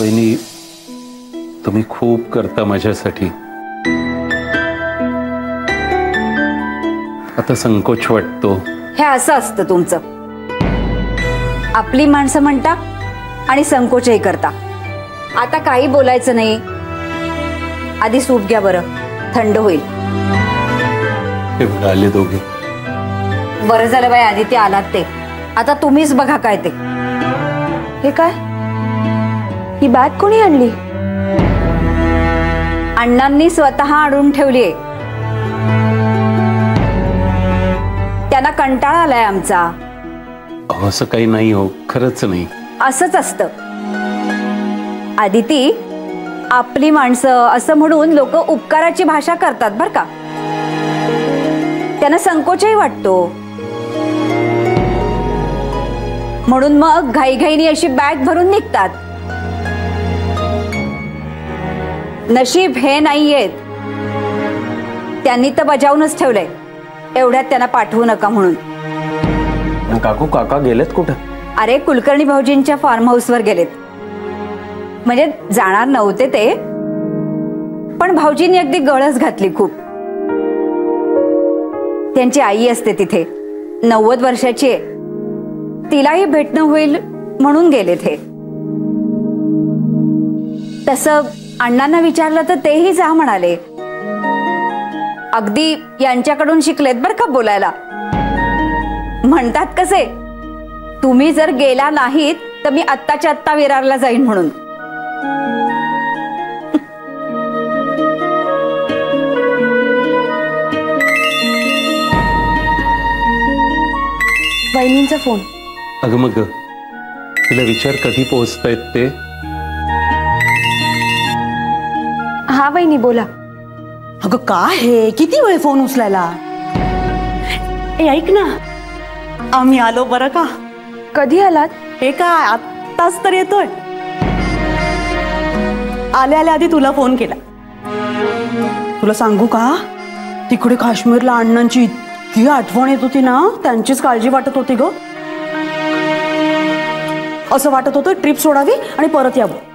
वहिनी, तुम्ही खूप करता माझ्यासाठी. आता संकोच वाटतो. हे असं असतं तुमचं. आपली माणसं म्हणता आणि संकोचही करता. आता काही बोलायचं नाही. आधी सूप घ्या बरं, थंड होईल. हे बघा आले दोघे. बरं झालं बाई आदित्य आलात ते. आता तुम्हीच बघा काय ते. हे काय? ही बॅग कोणी आणली? अण्णांनी स्वतः आणून ठेवलीये. त्यांना कंटाळा आलाय आमचा. असं काही नाही हो, खरंच नाही. असंच असतं आदिती. आपली माणसं असं म्हणून लोक उपकाराची भाषा करतात बर का. त्यांना संकोचही वाटतो. म्हणून मग घाईघाईने अशी बॅग भरून निघतात. नशीब हे नाहीयेत. त्यांनी तर बजावूनच ठेवलंय एवढ्यात त्यांना पाठवू नका म्हणून. काकू काका गेलेत कुठं? अरे कुलकर्णी भाऊजींच्या फार्म हाऊसवर गेलेत. म्हणजे जाणार नव्हते ते, पण भाऊजींनी अगदी गळस घातली खूप. त्यांची आई असते तिथे, 90 वर्षाची आहे. तिलाही भेटणं होईल म्हणून गेले ते. तसं अण्णांना विचारलं तर तेही जा म्हणाले. अगदी यांच्याकडून शिकलेत बर का बोलायला. म्हणतात कसे, तुम्ही जर गेला नाहीत तर मी आत्ताच्या आत्ता विरारला जाईन म्हणून. वहिनींचा फोन. अगं मग तिला विचार कधी पोहोचतायत ते. हा वहिनी बोला. अगं काय हे, किती वेळ फोन उचलायला. ए ऐक ना, आम्ही आलो बरं का. कधी आलात? हे काय आत्ताच तर येतोय. आल्या आल्या आधी तुला फोन केला. तुला सांगू का, तिकडे काश्मीरला अण्णांची इतकी आठवण येत होती ना, त्यांचीच काळजी वाटत होती ग. असं वाटत होतं ट्रिप सोडावी आणि परत यावं.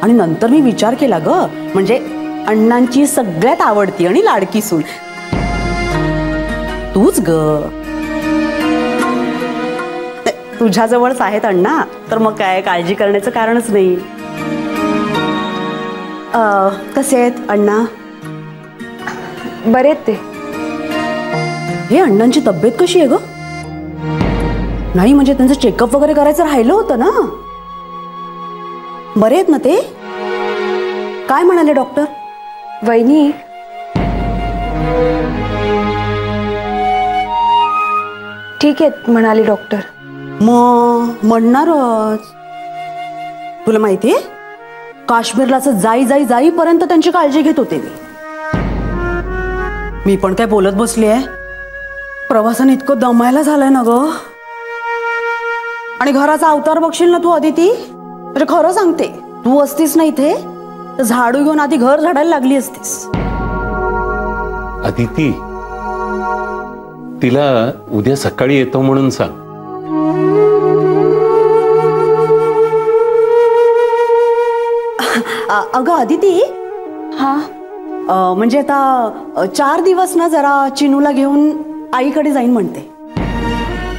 आणि नंतर मी विचार केला ग, म्हणजे अण्णांची सगळ्यात आवडती आणि लाडकी सून तूच ग. तुझ्याजवळच आहेत अण्णा, तर मग काय काळजी करण्याचं कारणच नाही. कसे आहेत अण्णा? बरे आहेत ते. हे अण्णांची तब्येत कशी आहे ग? नाही म्हणजे त्यांचं चेकअप वगैरे करायचं राहिलं होतं ना. बरे आहेत ना ते? काय म्हणाले डॉक्टर? वहिनी ठीक आहेत म्हणाले डॉक्टर. मग म्हणणारच. तुला माहितीये, काश्मीरला जाईपर्यंत त्यांची काळजी घेत होते मी पण काय बोलत बसली आहे. प्रवासाने इतकं दमायला झालंय ना ग. आणि घराचा अवतार बघशील ना तू अदिती, म्हणजे खरं सांगते, तू असतीस ना इथे तर झाडू घेऊन आधी घर झाडायला लागली असतीस. अदिती, तिला उद्या सकाळी येतो म्हणून सांग. अगं अदिती. हा म्हणजे आता 4 दिवस ना जरा चिनूला घेऊन आईकडे जाईन म्हणते.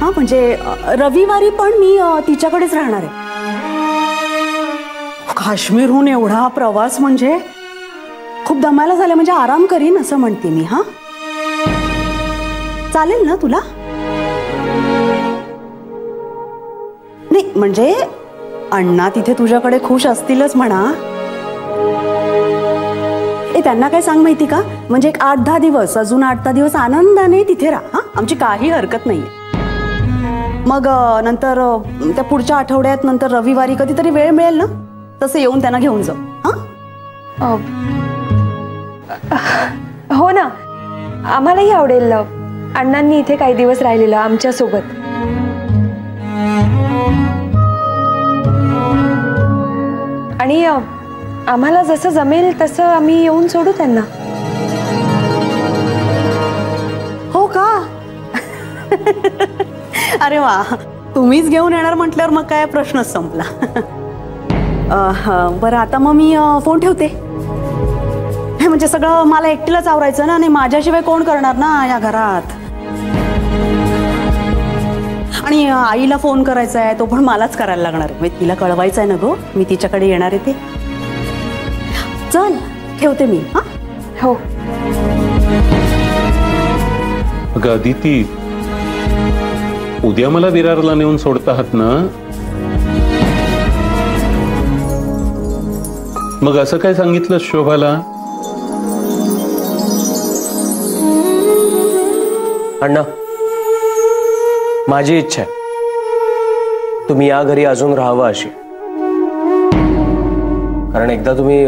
हा म्हणजे रविवारी पण मी तिच्याकडेच राहणार आहे. काश्मीरहून एवढा प्रवास म्हणजे खूप दमायला झाला, म्हणजे आराम करीन असं म्हणते मी. हा चालेल ना तुला? नाही म्हणजे अण्णा तिथे तुझ्याकडे खुश असतीलच म्हणा. त्यांना काय सांग माहिती का, म्हणजे एक 8-10 दिवस, अजून 8-10 दिवस आनंदाने तिथे राहा. हा आमची काही हरकत नाहीये. मग नंतर त्या पुढच्या आठवड्यात नंतर रविवारी कधीतरी वेळ मिळेल ना, तसं येऊन त्यांना घेऊन जाऊ. हा हो ना, आम्हालाही आवडेल अण्णांनी इथे काही दिवस राहिलेलं आमच्या सोबत. आणि आम्हाला जसं जमेल तसं आम्ही येऊन सोडू त्यांना. हो का? अरे वा, तुम्हीच घेऊन येणार म्हटल्यावर मग काय प्रश्नच संपला. बरं आता मग मी फोन ठेवते. हे म्हणजे सगळं मला एकटीलाच आवरायचं ना, आणि माझ्याशिवाय कोण करणार ना या घरात. आणि आईला फोन करायचा आहे, तो पण मलाच करायला लागणार आहे. तिला कळवायचं आहे ना गो, मी तिच्याकडे येणार आहे ते. चल ठेवते मी. हा हो. अगं अदिती, उद्या मला विरारला नेऊन सोडता आहात ना? मग असं काय सांगितलं शोभाला? अण्णा, माझी इच्छा आहे तुम्ही या घरी अजून राहावं अशी. कारण एकदा तुम्ही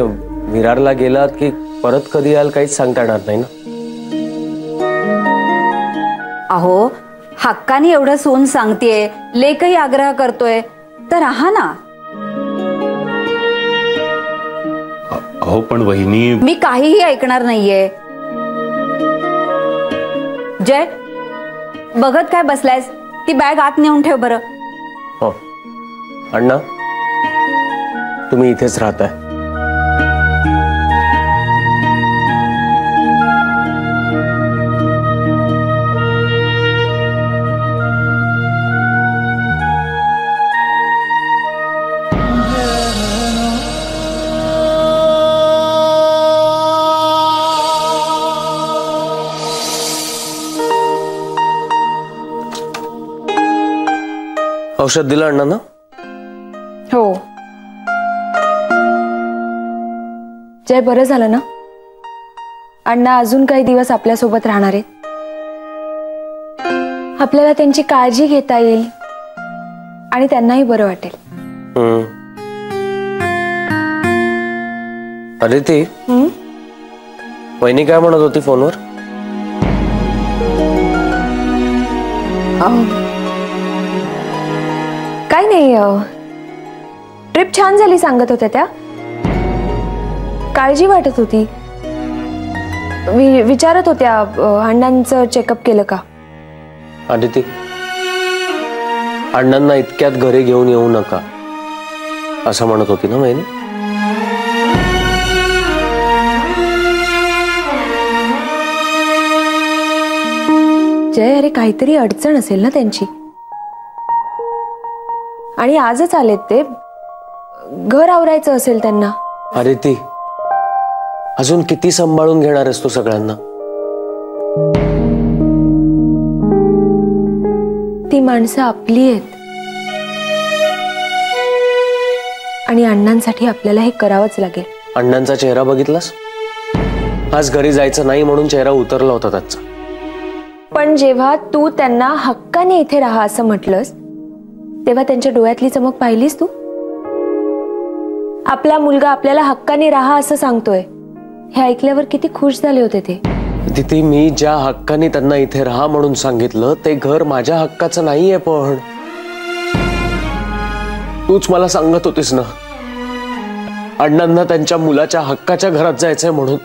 विरारला गेलात की परत कधी याल काहीच सांगता येणार नाही ना. अहो, हक्काने एवढं सोन सांगतेय, लेकही आग्रह करतोय, तर राहा ना. अहो पण वहिनी, मी काहीही ऐकणार नाहीये. जय, बघत काय बसलायस? ती बॅग आत नेऊन ठेव बरं. हो अण्णा, तुम्ही इथेच राहताय. औषध दिलं अण्णा ना? हो. जय, बरं झालं ना? अण्णा अजून काही दिवस आपल्यासोबत राहणार आहेत. आपल्याला त्यांची काळजी घेता येईल आणि त्यांनाही बरं वाटेल. अरे ती वहिनी काय म्हणत होती फोनवर? काय नाही, ट्रिप छान झाली सांगत होत्या त्या. काळजी वाटत होती. विचारत होत्या अण्णांचं चेकअप केलं का. अदिती, अण्णांना इतक्यात घरी घेऊन येऊ नका असं म्हणत होती ना वहिनी? जय, अरे काहीतरी अडचण असेल ना त्यांची. आणि आजच आलेत ते. घर आवरायचं असेल त्यांना. अरे ती अजून किती सांभाळून घेणार आहेस तू सगळ्यांना? ती माणसं आपली आहेत आणि अण्णांसाठी आपल्याला हे करावंच लागेल. अण्णांचा चेहरा बघितलास? आज घरी जायचं नाही म्हणून चेहरा उतरला होता त्याचा. पण जेव्हा तू त्यांना हक्काने इथे राहा असं म्हटलंस, तेव्हा त्यांच्या डोळ्यातली चमक पाहिलीस तू? आपला मुलगा आपल्याला हक्काने राहा असं सांगतोय, हे ऐकल्यावर किती खुश झाले होते ते. तिथे मी ज्या हक्काने त्यांना इथे राहा म्हणून सांगितलं ते घर माझ्या हक्काचं नाहीये. पण तूच मला सांगत होतीस ना अण्णांना त्यांच्या मुलाच्या हक्काच्या घरात जायचंय म्हणून.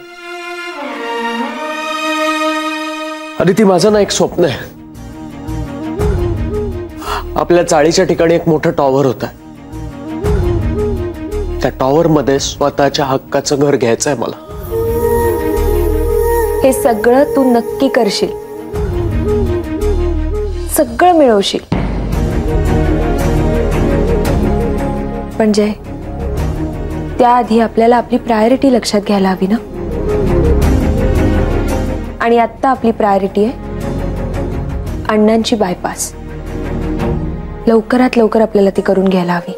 अरे ती माझं ना एक स्वप्न आहे. आपल्या चाळीच्या ठिकाणी एक मोठं टॉवर होतं. त्या टॉवर मध्ये स्वतःच्या हक्काचं घर घ्यायचंय मला. हे सगळं तू नक्की करशील, सगळं मिळवशील. पण जय, त्याआधी आपल्याला आपली प्रायोरिटी लक्षात घ्यायला हवी ना. आणि आता आपली प्रायोरिटी आहे अण्णांची बायपास. लवकरात लवकर आपल्याला ती करून घ्यायला हवी.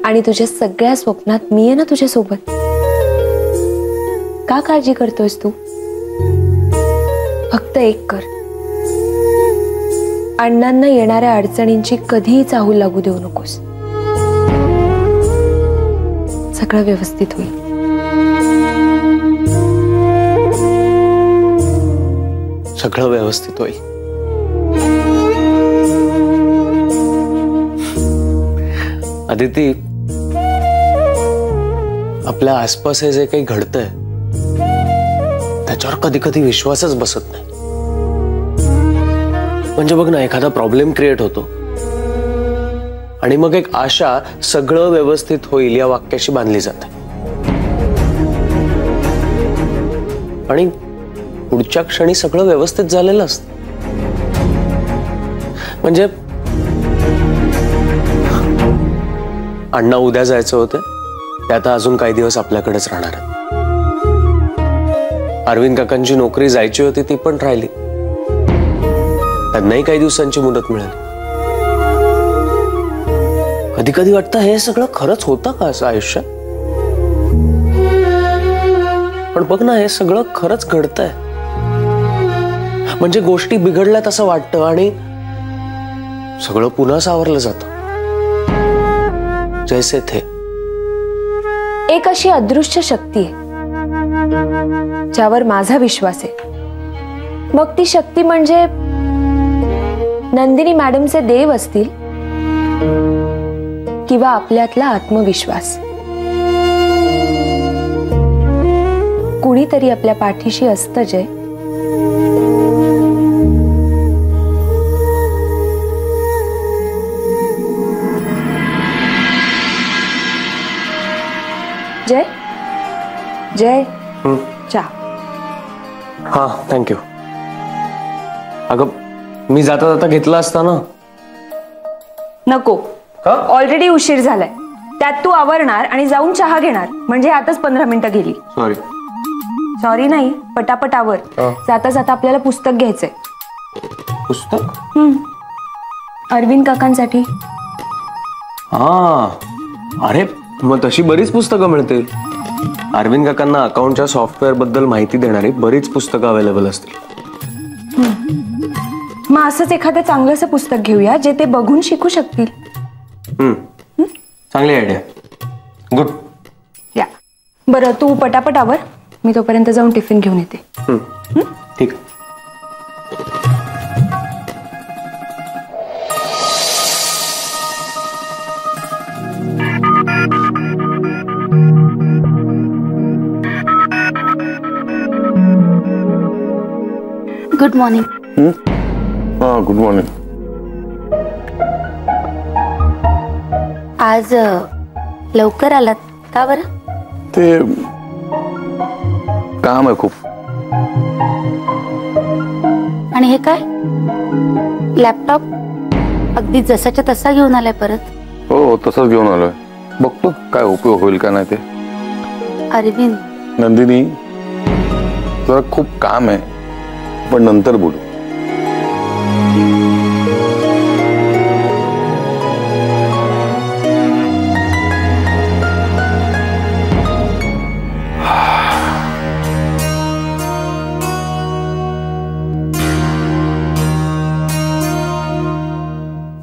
आणि तुझ्या सगळ्या स्वप्नात मी आहे ना तुझ्या सोबत. का काळजी करतोयस तू? फक्त एक कर, अण्णांना येणाऱ्या अडचणींची कधीही चाहूल लागू देऊ नकोस. सगळं व्यवस्थित होईल. सगळं व्यवस्थित होईल. अदिती, आपल्या आसपास हे जे काही घडतंय त्याच्यावर कधी कधी विश्वासच बसत नाही. म्हणजे बघ ना, एखादा प्रॉब्लेम क्रिएट होतो आणि मग एक आशा सगळं व्यवस्थित होईल या वाक्याशी बांधली जाते. आणि पुढच्या क्षणी सगळं व्यवस्थित झालेलं असतं. म्हणजे अण्णा उद्या जायचं होतं, ते आता अजून काही दिवस आपल्याकडेच राहणार आहे. अरविंद काकांची नोकरी जायची होती ती पण राहिली, त्यांनाही काही दिवसांची मुदत मिळाली. कधी कधी वाटतं हे सगळं खरंच होतं का असं आयुष्यात. पण बघ ना, हे सगळं खरंच घडतंय. म्हणजे गोष्टी बिघडल्यात असं वाटतं आणि सगळं पुन्हा सावरलं जातं जैसे थे. एक अशी अदृश्य शक्ती आहे ज्यावर माझा विश्वास आहे. मग ती शक्ती म्हणजे नंदिनी मॅडमचे देव असतील किंवा आपल्यातला आत्मविश्वास. कुणीतरी आपल्या पाठीशी असतं जय. जय जय चहा. हा थँक्यू. अगं मी जाता जाता घेतला असता ना. नको, ऑलरेडी उशीर झालाय. त्यात तू आवरणार आणि जाऊन चहा घेणार म्हणजे आताच 15 मिनिटं गेली. सॉरी. सॉरी नाही, पटापट आवर. जाता जाता आपल्याला पुस्तक घ्यायचंय. पुस्तक? अरविंद काकांसाठी. हा, अरे मग तशी बरीच पुस्तकं मिळतील. अरविंद काकांना अकाउंटच्या सॉफ्टवेअर बद्दल माहिती देणारी बरीच पुस्तकं अवेलेबल असतील. मग असंच एखादं चांगलंसं पुस्तक घेऊया जे ते बघून शिकू शकतील. चांगली आयडिया. गुड. या बरं, तू पटापट आवर, मी तोपर्यंत जाऊन टिफिन घेऊन येते. ठीक. Good morning. हाँ गुड मॉर्निंग. आज लवकर आलात का बरं? ते काम आहे खूप. आणि हे काय, लॅपटॉप अगदी जसाच्या तसा घेऊन आलाय परत? हो तसंच घेऊन आलोय. बघतो काय उपयोग होईल का नाही ते. अरविंद. नंदिनी जरा खूप काम आहे, पण नंतर बोलू.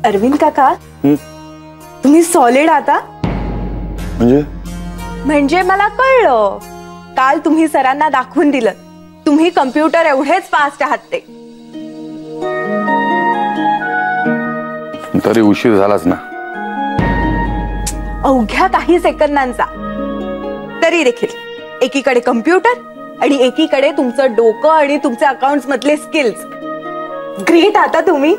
अरविंद काका, तुम्ही सॉलिड आता. म्हणजे मला कळलं. काल तुम्ही सरांना दाखवून दिलं तुम्ही कम्प्युटर एवढेच फास्ट आहात ते. तरी उशीर झालाच ना. अवघ्या काही सेकंदांचा. तरी देखील एकीकडे कम्प्युटर आणि एकीकडे तुमचं डोकं आणि तुमचे अकाउंट्स मधले स्किल्स. ग्रेट. आता तुम्ही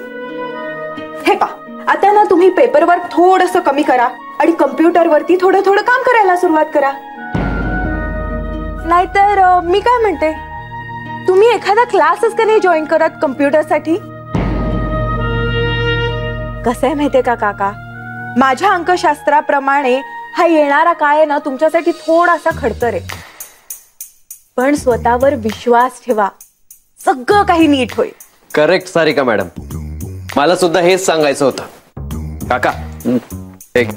हे पा, आता ना तुम्ही पेपरवर्क थोडंसं कमी करा आणि कम्प्युटरवरती थोडं थोडं काम करायला सुरुवात करा. नाहीतर मी काय म्हणते, तुम्ही एखादा क्लासच का नाही जॉईन करत कम्प्युटरसाठी? कसं आहे माहितीये का काका, माझ्या अंकशास्त्राप्रमाणे हा येणारा काळ आहे ना तुमच्यासाठी थोडासा खडतर आहे. पण स्वतःवर विश्वास ठेवा, सगळं काही नीट होईल. करेक्ट सारिका मॅडम, मला सुद्धा हेच सांगायचं होतं. काका एक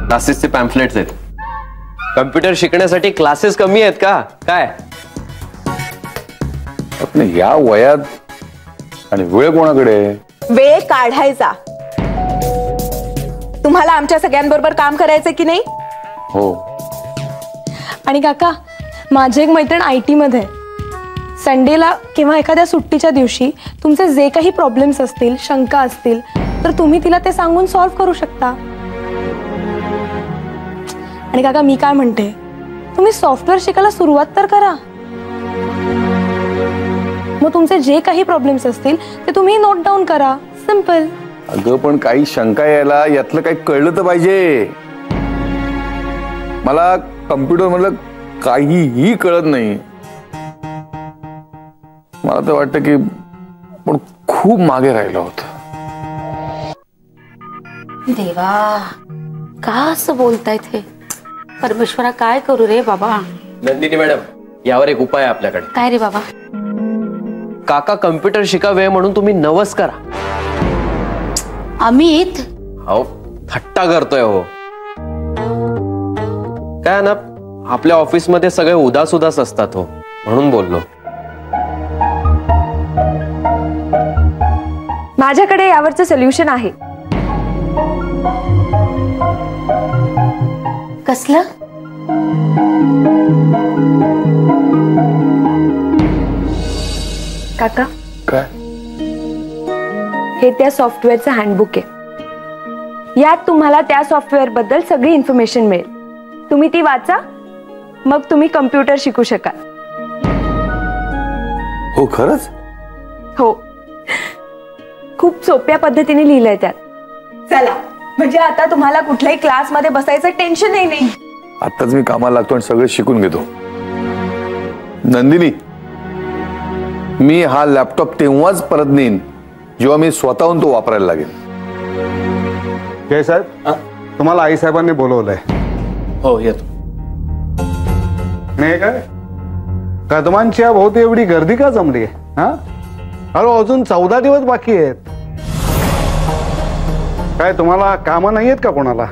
क्लासेसचे पॅम्फलेट्स आहेत. कम्प्युटर शिकण्यासाठी क्लासेस कमी आहेत का काय? आपण या वयात आणि वेळ कोणाकडे? वेळ काढायचा. तुम्हाला आमच्या सगळ्यांबरोबर काम करायचं की नाही? हो. आणि काका, माझी एक मैत्रीण IT मध्ये. संडेला किंवा एखाद्या सुट्टीच्या दिवशी तुमचे जे काही प्रॉब्लेम्स असतील, शंका असतील, तर तुम्ही तिला ते सांगून सॉल्व्ह करू शकता. आणि काका मी काय म्हणते, तुम्ही सॉफ्टवेअर शिकायला सुरुवात तर करा. मग तुमचे जे काही प्रॉब्लेम्स असतील ते तुम्ही नोट डाऊन करा. सिम्पल. अगं पण काही शंका यायला यातलं काही कळलं तर पाहिजे. मला कम्प्युटर मधलं काहीही कळत नाही. मला तर वाटतं की पण खूप मागे राहिलं होतं. देवा, का असं बोलतायत हे? परमेश्वरा, काय करू रे बाबा? नंदिनी मॅडम, यावर एक उपाय आहे आपल्याकडे. काय रे बाबा? काका कम्प्युटर शिकावे म्हणून तुम्ही नवस करा. अमित, हो, थट्टा करतोय हो. काय ना, आपल्या ऑफिसमध्ये सगळे उदास उदास असतात हो, म्हणून बोललो. माझ्याकडे यावरचं सोल्युशन आहे. कसलं? काका, काय? हे त्या सॉफ्टवेअरचं हँडबुक आहे. यात तुम्हाला त्या सॉफ्टवेअर बद्दल सगळी इन्फॉर्मेशन मिळेल. तुम्ही ती वाचा, मग तुम्ही कम्प्युटर शिकू शकाल. हो खरंच? हो, खूप सोप्या पद्धतीने लिहिलंय त्यात. चला, म्हणजे आता तुम्हाला कुठल्याही क्लासमध्ये बसायचं टेन्शनही नाही. आताच मी कामाला लागतो आणि सगळं शिकून घेतो. नंदिनी, मी हा लॅपटॉप तेव्हाच परत नेईन जेव्हा मी स्वतःहून तो वापरायला लागेल. जय साहेब, तुम्हाला आई साहेबांनी बोलवलंय. हो, येतो. नाही काय कदमांच्या भोवती एवढी गर्दी का जमली? हा, अरे अजून 14 दिवस बाकी आहेत. काय तुम्हाला कामं नाही आहेत का कोणाला?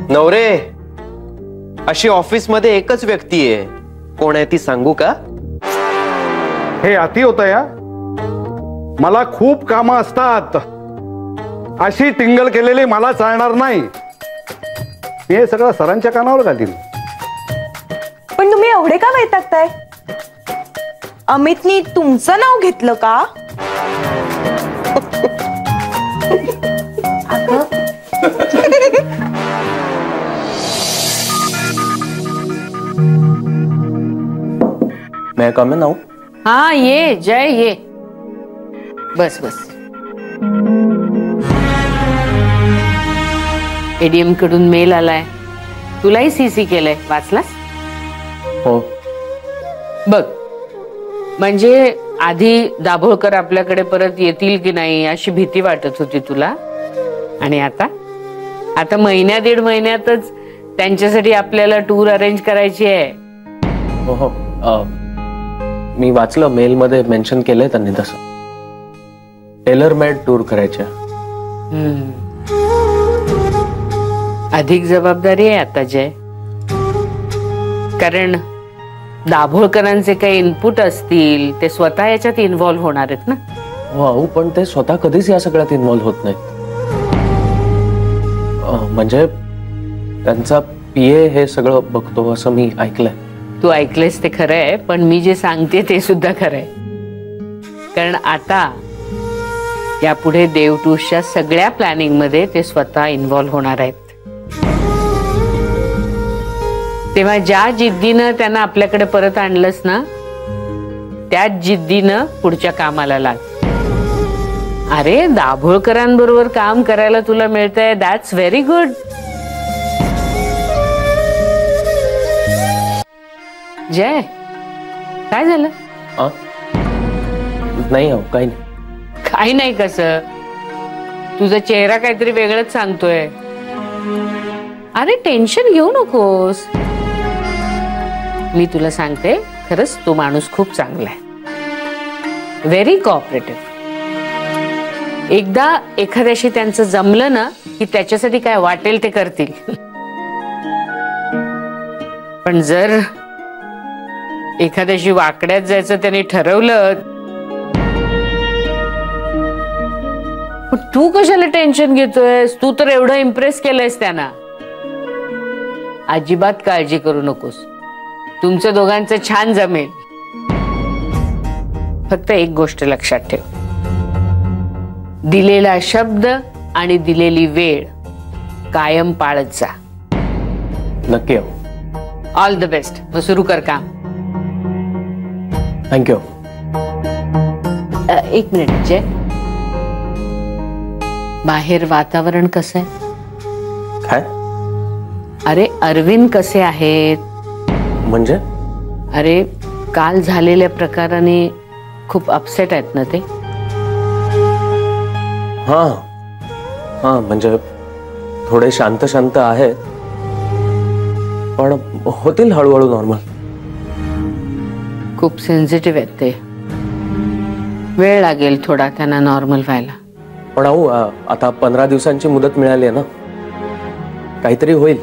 नवरे, अशी ऑफिस मध्ये एकच व्यक्ती आहे. कोण आहे ती सांगू का? हे अति होतं या. मला खूप कामं असतात. अशी टिंगल केलेली मला चालणार नाही. हे सगळं सरांच्या कानावर घालील. पण तुम्ही एवढे का वैतागताय? अमितनी तुमचं नाव घेतलं का? मैं कम ना. हाँ, ये जय, ये बस बस. एडीएम कडून मेल आलाय. तुलाही सीसी केलंय, वाचलास? हो. बघ, म्हणजे आधी दाभोळकर आपल्याकडे परत येतील की नाही अशी भीती वाटत होती तुला, आणि आता महिन्या 1.5 महिन्यातच त्यांच्यासाठी आपल्याला टूर अरेंज करायची आहे. हो हो, मी वाचलं, मेल मध्ये मेन्शन केलंय त्यांनी तसं. टेलर मेड टूर करायच्या. अधिक जबाबदारी आहे आता जय, कारण दाभोळकरांचे काही इनपुट असतील ते स्वतः याच्यात इन्व्हॉल्व्ह होणार आहेत ना. हो, पण ते स्वतः कधीच या सगळ्यात इन्व्हॉल्व्ह होत नाहीत. म्हणजे त्यांचा पीए हे सगळं बघतो असं मी ऐकलंय. तू ऐकलेस ते खरं आहे, पण मी जे सांगते ते सुद्धा खरं आहे. कारण आता यापुढे देव टूर्सच्या सगळ्या प्लॅनिंग मध्ये ते स्वतः इन्व्हॉल्व्ह होणार आहेत. तेव्हा ज्या जिद्दीनं त्यांना आपल्याकडे परत आणलंस ना, त्याच जिद्दीनं पुढच्या कामाला लाग. अरे, दाभोळकरांबरोबर काम करायला तुला मिळतंय, दॅट्स व्हेरी गुड. जय, काय झालं? नाही हो, काही नाही. काही नाही कसं? तुझा चेहरा काहीतरी वेगळंच सांगतोय. अरे, टेन्शन घेऊ नकोस. मी तुला सांगते, खरंच तो माणूस खूप चांगला आहे, व्हेरी कोऑपरेटिव्ह. एकदा एखाद्याशी त्यांचं जमलं ना की त्याच्यासाठी काय वाटेल ते करतील. पण जर एखाद्याशी वाकड्यात जायचं त्यांनी ठरवलं, तू कशाला टेन्शन घेतोयस? तू तर एवढं इम्प्रेस केलंयस त्यांना. अजिबात काळजी करू नकोस, तुमच्या दोघांचं छान जमेल. फक्त एक गोष्ट लक्षात ठेव, दिलेला शब्द आणि दिलेली वेळ कायम पाळत जा. नक्की. All the best. मग सुरू कर काम. थँक्यू. एक मिनिट जय, बाहेर वातावरण कसं आहे? काय अरे अरविंद कसे आहेत? म्हणजे? अरे काल झालेल्या प्रकाराने खूप अपसेट आहेत ना ते. हा हा, म्हणजे थोडे शांत शांत आहेत, पण होतील हळूहळू नॉर्मल. खूप सेन्सिटिव्ह आहेत ते, वेळ लागेल थोडा त्यांना नॉर्मल व्हायला. पण आता 15 दिवसांची मुदत मिळाली आहे ना, काहीतरी होईल.